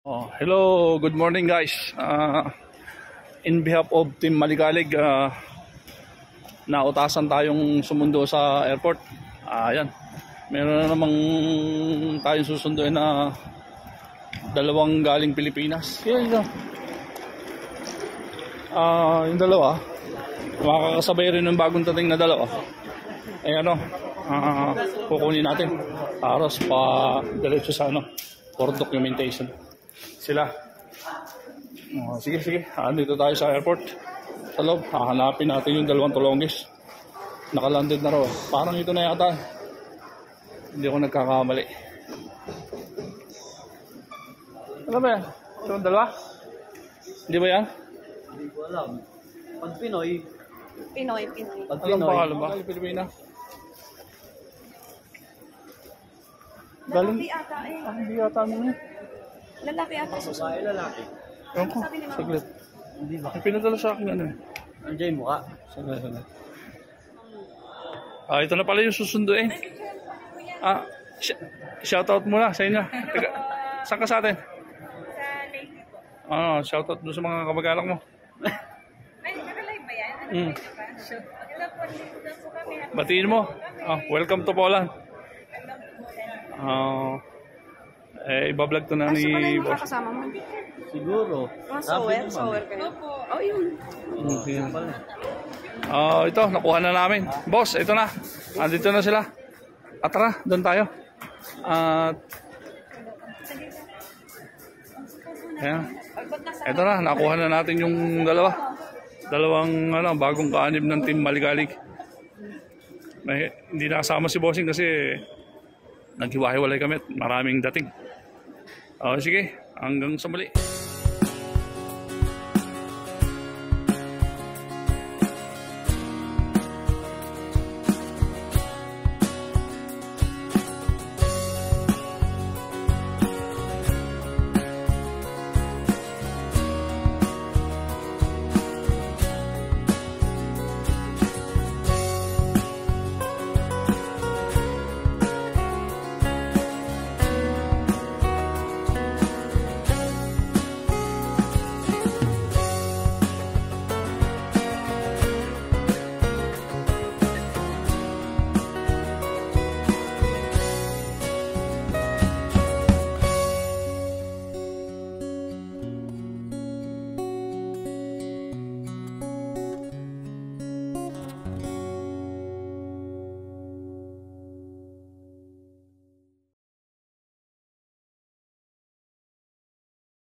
Hello, good morning guys. In behalf of Team Maligalig, nautasan tayong sumundo sa airport. Ayan, meron na namang tayong susunduin na dalawang galing Pilipinas. Yan. Yung dalawa, makakasabay rin ng bagong dating na dalawa. Kukunin natin para pa diretso sa for documentation sila. Sige. Dito tayo sa airport. Sa loob, hahanapin natin yung dalawang tulongis. Nakalanded na raw. Parang ito na yata. Hindi ako nagkakamali. Ano ba yan? Ito ang dalawa? Hindi ba yan? Hindi ko alam. Pag Pinoy. Pag Anong Pinoy. pangalan ba? Pilipina? Galing? Lalaki ata eh. Hindi yata mo yun. Lalaki ata. Babae, lalaki. Ewan ko. Saglit. Hindi ba? May pinadala sa akin ano eh. Andiyan yung mukha. Saglit. Ito na pala yung susunduin. Shoutout muna sa inyo. Saan ka sa atin? Sa Lake po. Shoutout doon sa mga kamag-anak mo. Ay, naka-live ba yan? Mm. Hello po, dito na po kami. Batiin mo. Welcome to Poland. Ibablog to na Kaso pala ni yung boss. makakasama mo. Siguro. Sower kayo. Oh, yun. Ito, nakuha na namin. Boss, ito na. Andito na sila. Tara, doon tayo. Ayan. Ito na, nakuha na natin yung dalawang bagong kaanib ng Team Maligalig. Hindi nakasama si Bossing kasi naghiwa-hiwalay kami at maraming dating. Sige, hanggang sa muli.